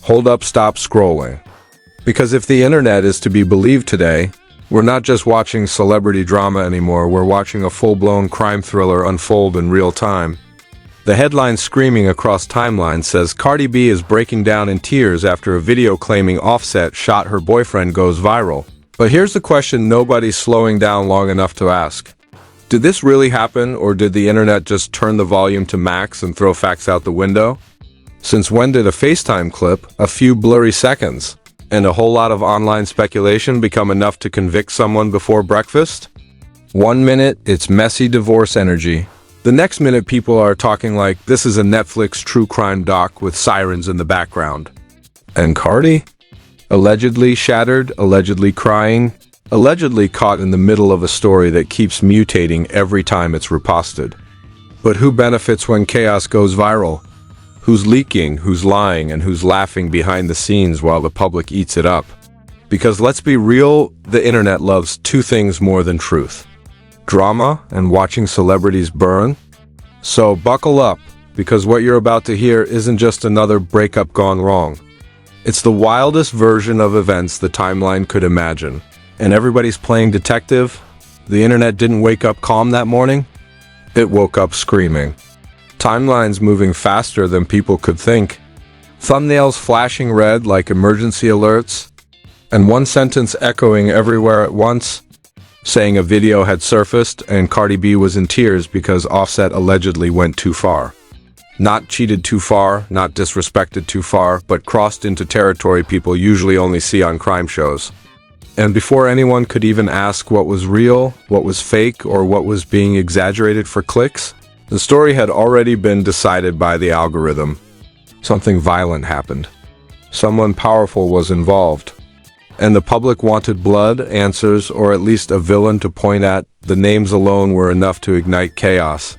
Hold up, stop scrolling. Because if the internet is to be believed today, we're not just watching celebrity drama anymore, we're watching a full-blown crime thriller unfold in real time. The headline screaming across timelines says Cardi B is breaking down in tears after a video claiming Offset shot her boyfriend goes viral. But here's the question nobody's slowing down long enough to ask. Did this really happen, or did the internet just turn the volume to max and throw facts out the window? Since when did a FaceTime clip, a few blurry seconds, and a whole lot of online speculation become enough to convict someone before breakfast? 1 minute, it's messy divorce energy. The next minute, people are talking like this is a Netflix true crime doc with sirens in the background. And Cardi? Allegedly shattered, allegedly crying, allegedly caught in the middle of a story that keeps mutating every time it's reposted. But who benefits when chaos goes viral? Who's leaking, who's lying, and who's laughing behind the scenes while the public eats it up? Because let's be real, the internet loves two things more than truth: drama and watching celebrities burn. So buckle up, because what you're about to hear isn't just another breakup gone wrong. It's the wildest version of events the timeline could imagine. And everybody's playing detective. The internet didn't wake up calm that morning. It woke up screaming. Timelines moving faster than people could think. Thumbnails flashing red like emergency alerts. And one sentence echoing everywhere at once, saying a video had surfaced and Cardi B was in tears because Offset allegedly went too far. Not cheated too far, not disrespected too far, but crossed into territory people usually only see on crime shows. And before anyone could even ask what was real, what was fake, or what was being exaggerated for clicks, the story had already been decided by the algorithm. Something violent happened. Someone powerful was involved. And the public wanted blood, answers, or at least a villain to point at. The names alone were enough to ignite chaos.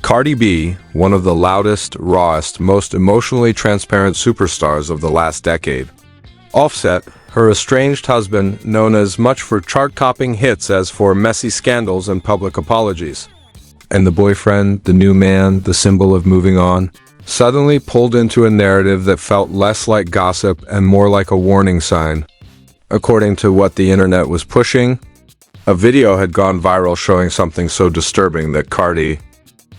Cardi B, one of the loudest, rawest, most emotionally transparent superstars of the last decade. Offset, her estranged husband, known as much for chart-topping hits as for messy scandals and public apologies. And the boyfriend, the new man, the symbol of moving on, suddenly pulled into a narrative that felt less like gossip and more like a warning sign. According to what the internet was pushing, a video had gone viral showing something so disturbing that Cardi,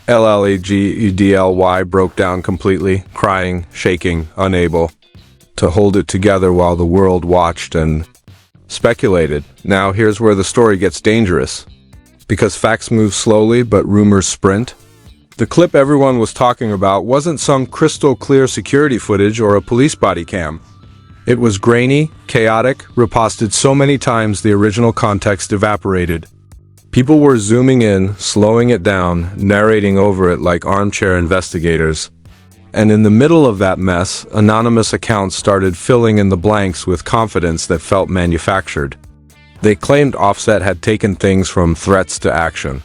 LLEGEDLY, broke down completely, crying, shaking, unable to hold it together while the world watched and speculated. Now here's where the story gets dangerous. Because facts move slowly, but rumors sprint. The clip everyone was talking about wasn't some crystal clear security footage or a police body cam. It was grainy, chaotic, reposted so many times the original context evaporated. People were zooming in, slowing it down, narrating over it like armchair investigators. And in the middle of that mess, anonymous accounts started filling in the blanks with confidence that felt manufactured. They claimed Offset had taken things from threats to action.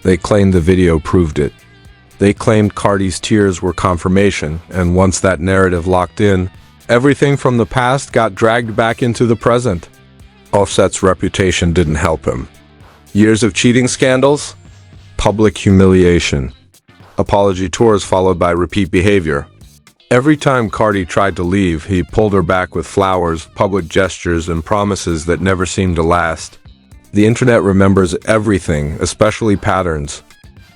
They claimed the video proved it. They claimed Cardi's tears were confirmation, and once that narrative locked in, everything from the past got dragged back into the present. Offset's reputation didn't help him. Years of cheating scandals, public humiliation, apology tours followed by repeat behavior. Every time Cardi tried to leave, he pulled her back with flowers, public gestures, and promises that never seemed to last. The internet remembers everything, especially patterns.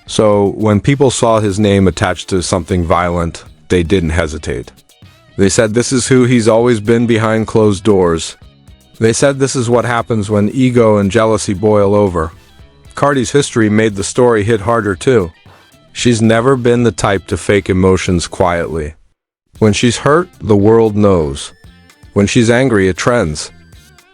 So, when people saw his name attached to something violent, they didn't hesitate. They said this is who he's always been behind closed doors. They said this is what happens when ego and jealousy boil over. Cardi's history made the story hit harder too. She's never been the type to fake emotions quietly. When she's hurt, the world knows. When she's angry, it trends.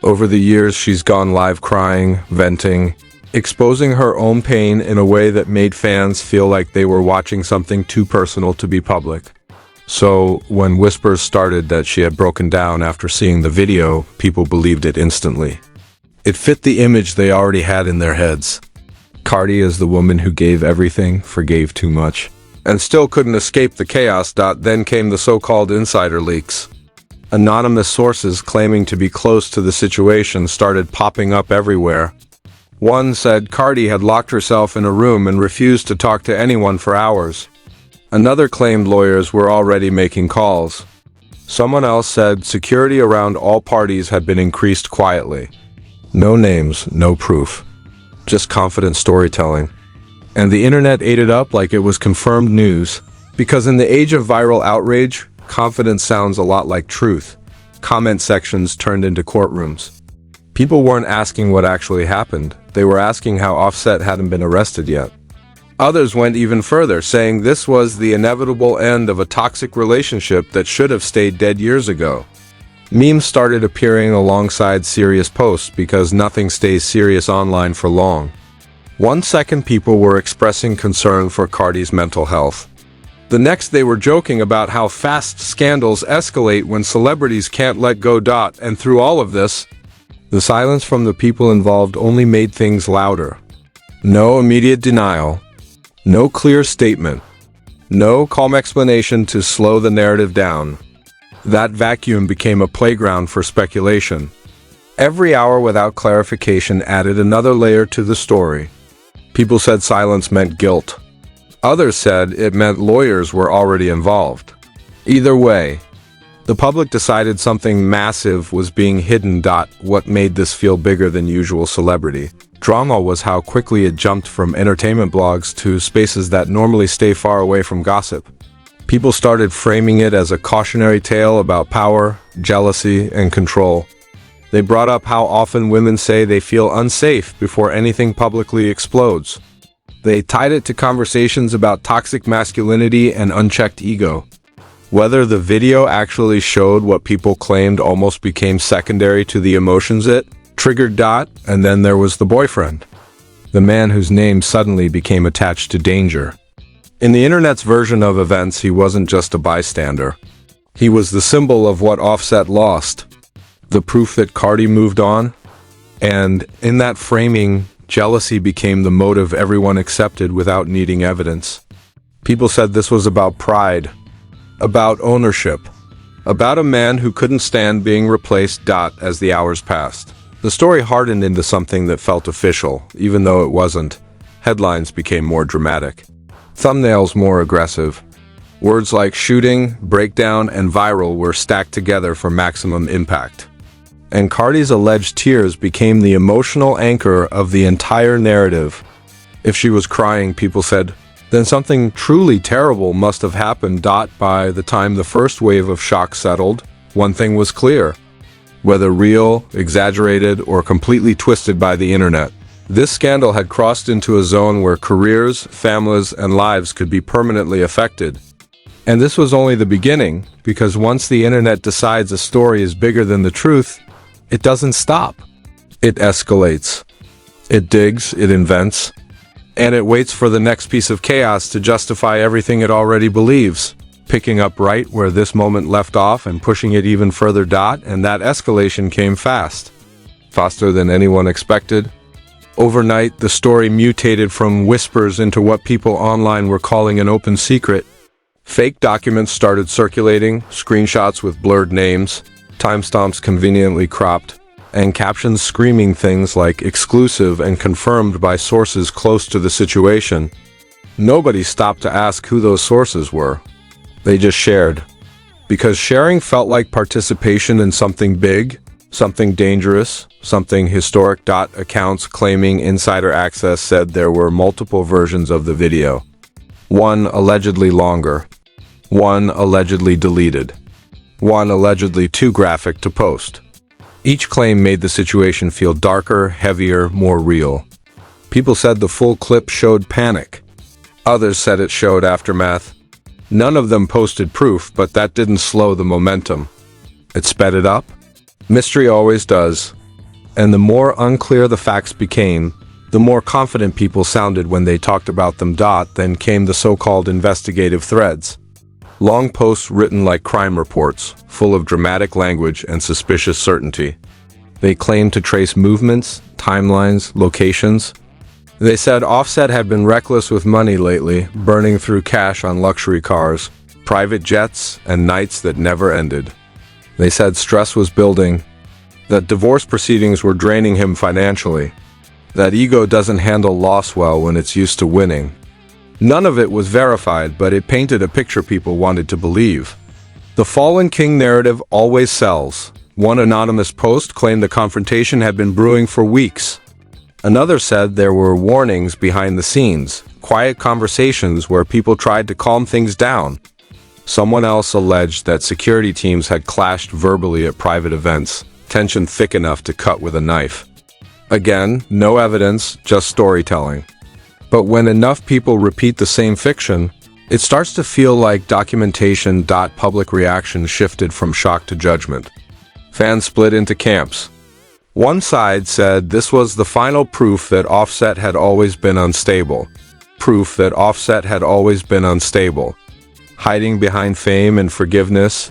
Over the years, she's gone live crying, venting, exposing her own pain in a way that made fans feel like they were watching something too personal to be public. So, when whispers started that she had broken down after seeing the video, people believed it instantly. It fit the image they already had in their heads. Cardi is the woman who gave everything, forgave too much, and still couldn't escape the chaos. Then came the so-called insider leaks. Anonymous sources claiming to be close to the situation started popping up everywhere. One said Cardi had locked herself in a room and refused to talk to anyone for hours. Another claimed lawyers were already making calls. Someone else said security around all parties had been increased quietly. No names, no proof. Just confident storytelling. And the internet ate it up like it was confirmed news. Because in the age of viral outrage, confidence sounds a lot like truth. Comment sections turned into courtrooms. People weren't asking what actually happened. They were asking how Offset hadn't been arrested yet. Others went even further, saying this was the inevitable end of a toxic relationship that should have stayed dead years ago. Memes started appearing alongside serious posts because nothing stays serious online for long. 1 second people were expressing concern for Cardi's mental health. The next they were joking about how fast scandals escalate when celebrities can't let go. And through all of this, the silence from the people involved only made things louder. No immediate denial. No clear statement. No calm explanation to slow the narrative down. That vacuum became a playground for speculation. Every hour without clarification added another layer to the story. People said silence meant guilt. Others said it meant lawyers were already involved. Either way, the public decided something massive was being hidden. What made this feel bigger than usual celebrity drama was how quickly it jumped from entertainment blogs to spaces that normally stay far away from gossip. People started framing it as a cautionary tale about power, jealousy, and control. They brought up how often women say they feel unsafe before anything publicly explodes. They tied it to conversations about toxic masculinity and unchecked ego. Whether the video actually showed what people claimed almost became secondary to the emotions it triggered. And then there was the boyfriend. The man whose name suddenly became attached to danger. In the internet's version of events, he wasn't just a bystander. He was the symbol of what Offset lost. The proof that Cardi moved on. And in that framing, jealousy became the motive everyone accepted without needing evidence. People said this was about pride, about ownership, about a man who couldn't stand being replaced. As the hours passed, the story hardened into something that felt official, even though it wasn't. Headlines became more dramatic. Thumbnails more aggressive. Words like shooting, breakdown, and viral were stacked together for maximum impact. And Cardi's alleged tears became the emotional anchor of the entire narrative. If she was crying, people said, then something truly terrible must have happened. By the time the first wave of shock settled, one thing was clear. Whether real, exaggerated, or completely twisted by the internet, this scandal had crossed into a zone where careers, families, and lives could be permanently affected. And this was only the beginning, because once the internet decides a story is bigger than the truth, it doesn't stop. It escalates. It digs, it invents, and it waits for the next piece of chaos to justify everything it already believes, picking up right where this moment left off and pushing it even further. And that escalation came fast. Faster than anyone expected. Overnight, the story mutated from whispers into what people online were calling an open secret. Fake documents started circulating, screenshots with blurred names, timestamps conveniently cropped, and captions screaming things like exclusive and confirmed by sources close to the situation. Nobody stopped to ask who those sources were. They just shared. Because sharing felt like participation in something big, something dangerous, something historic. Accounts claiming insider access said there were multiple versions of the video. One allegedly longer. One allegedly deleted. One allegedly too graphic to post. Each claim made the situation feel darker, heavier, more real. People said the full clip showed panic. Others said it showed aftermath. None of them posted proof, but that didn't slow the momentum. It sped it up. Mystery always does. And the more unclear the facts became, the more confident people sounded when they talked about them. Then came the so-called investigative threads. Long posts written like crime reports, full of dramatic language and suspicious certainty. They claimed to trace movements, timelines, locations. They said Offset had been reckless with money lately, burning through cash on luxury cars, private jets, and nights that never ended. They said stress was building, that divorce proceedings were draining him financially, that ego doesn't handle loss well when it's used to winning. None of it was verified, but it painted a picture people wanted to believe. The fallen king narrative always sells. One anonymous post claimed the confrontation had been brewing for weeks. Another said there were warnings behind the scenes, quiet conversations where people tried to calm things down. Someone else alleged that security teams had clashed verbally at private events, tension thick enough to cut with a knife. Again, no evidence, just storytelling. But when enough people repeat the same fiction, it starts to feel like documentation. Public reaction shifted from shock to judgment. Fans split into camps. One side said this was the final proof that Offset had always been unstable. Proof that Offset had always been unstable. Hiding behind fame and forgiveness,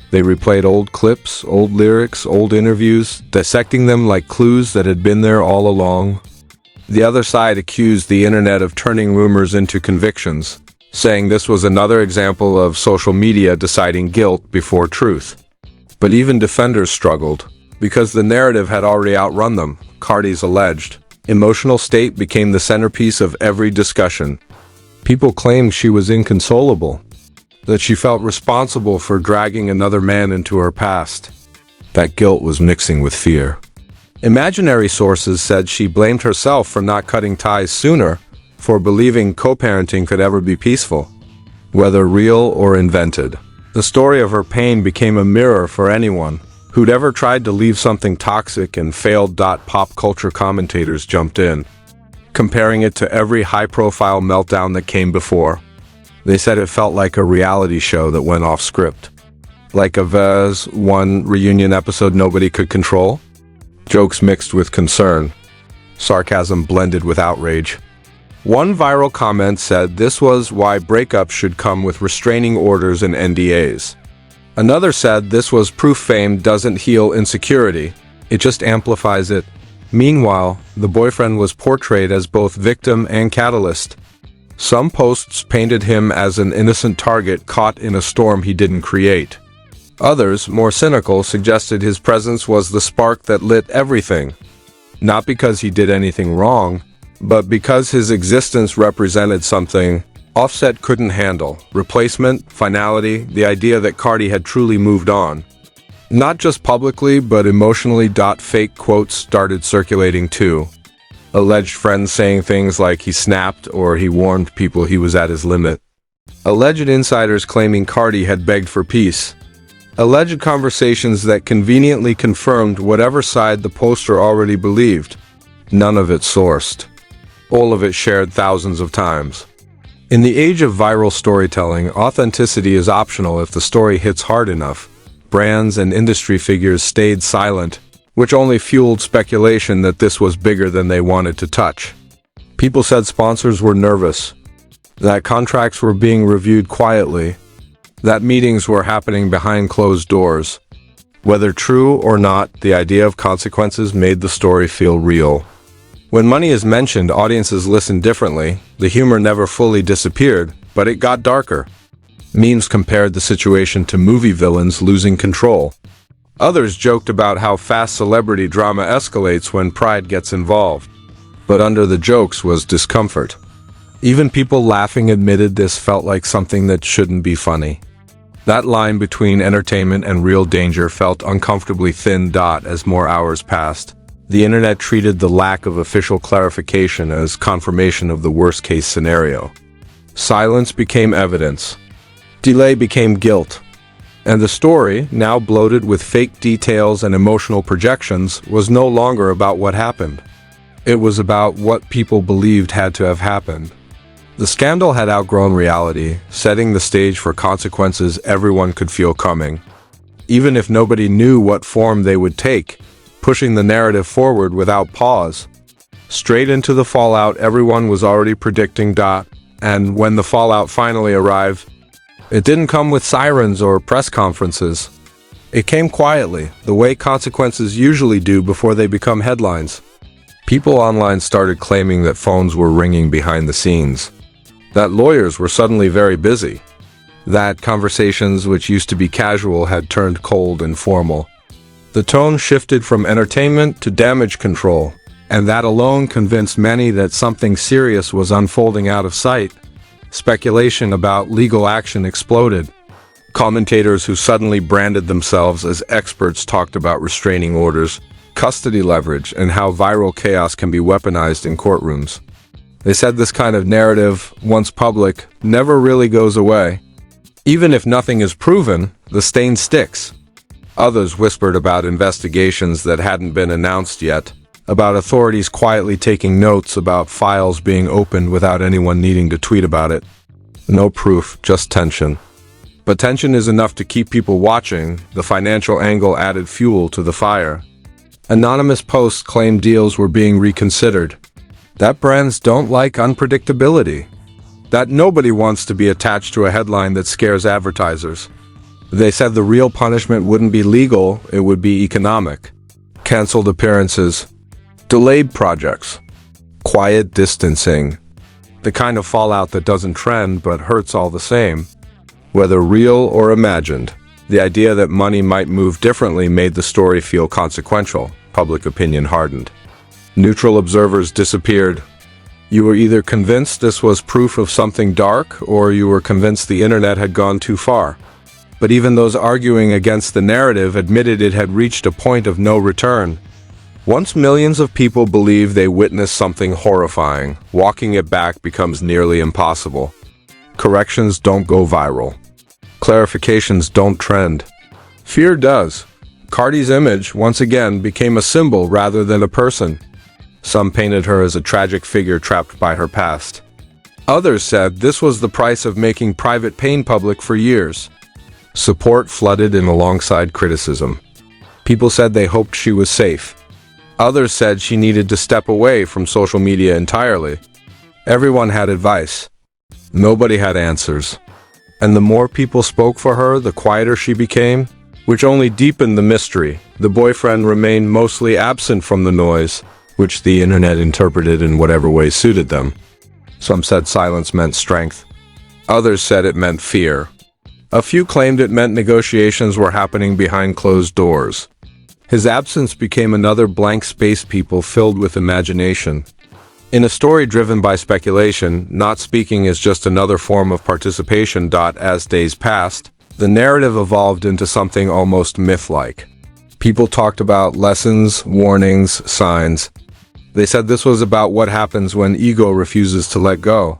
they replayed old clips, old lyrics, old interviews, dissecting them like clues that had been there all along. The other side accused the internet of turning rumors into convictions, saying this was another example of social media deciding guilt before truth. But even defenders struggled, because the narrative had already outrun them. Cardi's alleged emotional state became the centerpiece of every discussion. People claimed she was inconsolable, that she felt responsible for dragging another man into her past. That guilt was mixing with fear. Imaginary sources said she blamed herself for not cutting ties sooner, for believing co-parenting could ever be peaceful, whether real or invented. The story of her pain became a mirror for anyone who'd ever tried to leave something toxic and failed. Pop culture commentators jumped in, comparing it to every high-profile meltdown that came before. They said it felt like a reality show that went off script, like a Vez 1 reunion episode nobody could control. Jokes mixed with concern, sarcasm blended with outrage. One viral comment said this was why breakups should come with restraining orders and NDAs. Another said this was proof fame doesn't heal insecurity, it just amplifies it. Meanwhile, the boyfriend was portrayed as both victim and catalyst. Some posts painted him as an innocent target caught in a storm he didn't create. Others, more cynical, suggested his presence was the spark that lit everything. Not because he did anything wrong, but because his existence represented something Offset couldn't handle: replacement, finality, the idea that Cardi had truly moved on. Not just publicly, but emotionally. Fake quotes started circulating too. Alleged friends saying things like he snapped or he warned people he was at his limit. Alleged insiders claiming Cardi had begged for peace. Alleged conversations that conveniently confirmed whatever side the poster already believed. None of it sourced. All of it shared thousands of times. In the age of viral storytelling, authenticity is optional if the story hits hard enough. Brands and industry figures stayed silent, which only fueled speculation that this was bigger than they wanted to touch. People said sponsors were nervous, that contracts were being reviewed quietly, that meetings were happening behind closed doors. Whether true or not, the idea of consequences made the story feel real. When money is mentioned, audiences listen differently. The humor never fully disappeared, but it got darker. Memes compared the situation to movie villains losing control. Others joked about how fast celebrity drama escalates when pride gets involved. But under the jokes was discomfort. Even people laughing admitted this felt like something that shouldn't be funny. That line between entertainment and real danger felt uncomfortably thin. As more hours passed, the internet treated the lack of official clarification as confirmation of the worst-case scenario. Silence became evidence. Delay became guilt. And the story, now bloated with fake details and emotional projections, was no longer about what happened. It was about what people believed had to have happened. The scandal had outgrown reality, setting the stage for consequences everyone could feel coming. Even if nobody knew what form they would take, pushing the narrative forward without pause. Straight into the fallout everyone was already predicting. And when the fallout finally arrived, it didn't come with sirens or press conferences. It came quietly, the way consequences usually do before they become headlines. People online started claiming that phones were ringing behind the scenes, that lawyers were suddenly very busy, that conversations which used to be casual had turned cold and formal. The tone shifted from entertainment to damage control, and that alone convinced many that something serious was unfolding out of sight. Speculation about legal action exploded. Commentators who suddenly branded themselves as experts talked about restraining orders, custody leverage, and how viral chaos can be weaponized in courtrooms. They said this kind of narrative, once public, never really goes away. Even if nothing is proven, the stain sticks. Others whispered about investigations that hadn't been announced yet, about authorities quietly taking notes about files being opened without anyone needing to tweet about it. No proof, just tension. But tension is enough to keep people watching. The financial angle added fuel to the fire. Anonymous posts claimed deals were being reconsidered. That brands don't like unpredictability. That nobody wants to be attached to a headline that scares advertisers. They said the real punishment wouldn't be legal, it would be economic. Cancelled appearances. Delayed projects. Quiet distancing. The kind of fallout that doesn't trend but hurts all the same. Whether real or imagined, the idea that money might move differently made the story feel consequential. Public opinion hardened. Neutral observers disappeared. You were either convinced this was proof of something dark, or you were convinced the internet had gone too far. But even those arguing against the narrative admitted it had reached a point of no return. Once millions of people believe they witnessed something horrifying, walking it back becomes nearly impossible. Corrections don't go viral. Clarifications don't trend. Fear does. Cardi's image, once again, became a symbol rather than a person. Some painted her as a tragic figure trapped by her past. Others said this was the price of making private pain public for years. Support flooded in alongside criticism. People said they hoped she was safe. Others said she needed to step away from social media entirely. Everyone had advice. Nobody had answers. And the more people spoke for her, the quieter she became, which only deepened the mystery. The boyfriend remained mostly absent from the noise, which the internet interpreted in whatever way suited them. Some said silence meant strength. Others said it meant fear. A few claimed it meant negotiations were happening behind closed doors. His absence became another blank space people filled with imagination. In a story driven by speculation, not speaking is just another form of participation. As days passed, the narrative evolved into something almost myth-like. People talked about lessons, warnings, signs. They said this was about what happens when ego refuses to let go.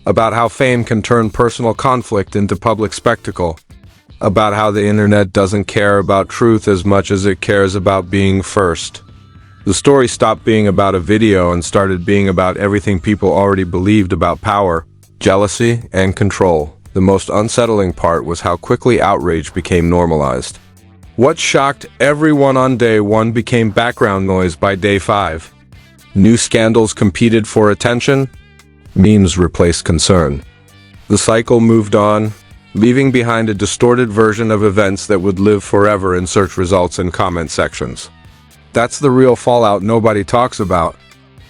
About how fame can turn personal conflict into public spectacle. About how the internet doesn't care about truth as much as it cares about being first. The story stopped being about a video and started being about everything people already believed about power, jealousy, and control. The most unsettling part was how quickly outrage became normalized. What shocked everyone on day 1 became background noise by day 5. New scandals competed for attention. Memes replaced concern. The cycle moved on, leaving behind a distorted version of events that would live forever in search results and comment sections. That's the real fallout nobody talks about.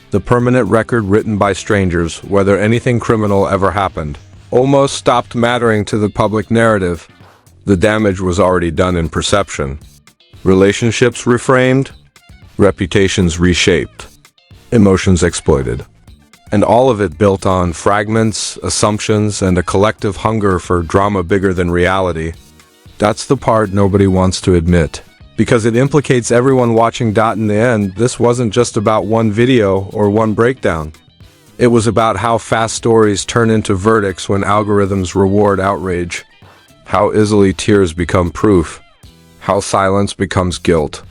The permanent record written by strangers, whether anything criminal ever happened, almost stopped mattering to the public narrative. The damage was already done in perception. Relationships reframed, reputations reshaped, emotions exploited. And all of it built on fragments, assumptions, and a collective hunger for drama bigger than reality. That's the part nobody wants to admit. Because it implicates everyone watching. In the end, this wasn't just about one video or one breakdown. It was about how fast stories turn into verdicts when algorithms reward outrage. How easily tears become proof. How silence becomes guilt.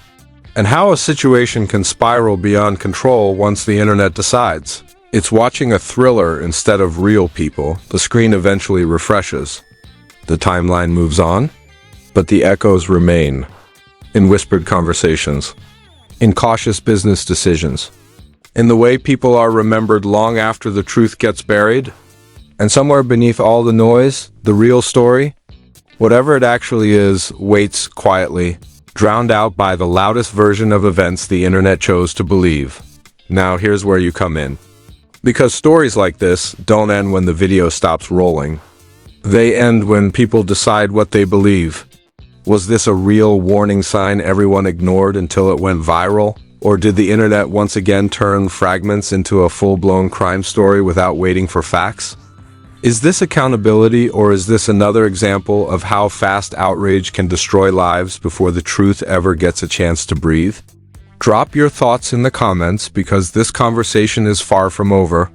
And how a situation can spiral beyond control once the internet decides. It's watching a thriller instead of real people. The screen eventually refreshes. The timeline moves on, but the echoes remain. In whispered conversations, in cautious business decisions, in the way people are remembered long after the truth gets buried, and somewhere beneath all the noise, the real story, whatever it actually is, waits quietly, drowned out by the loudest version of events the internet chose to believe. Now here's where you come in. Because stories like this don't end when the video stops rolling. They end when people decide what they believe. Was this a real warning sign everyone ignored until it went viral? Or did the internet once again turn fragments into a full-blown crime story without waiting for facts? Is this accountability, or is this another example of how fast outrage can destroy lives before the truth ever gets a chance to breathe? Drop your thoughts in the comments, because this conversation is far from over.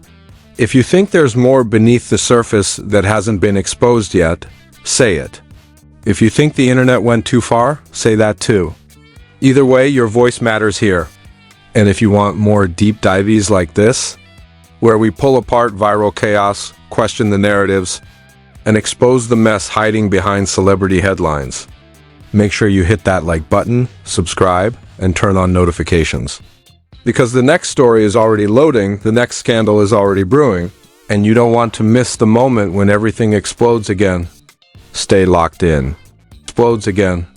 If you think there's more beneath the surface that hasn't been exposed yet, say it. If you think the internet went too far, say that too. Either way, your voice matters here. And if you want more deep dives like this, where we pull apart viral chaos, question the narratives, and expose the mess hiding behind celebrity headlines, make sure you hit that like button, subscribe, and turn on notifications. Because the next story is already loading, the next scandal is already brewing, and you don't want to miss the moment when everything explodes again. Stay locked in. Explodes again.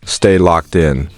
Stay locked in.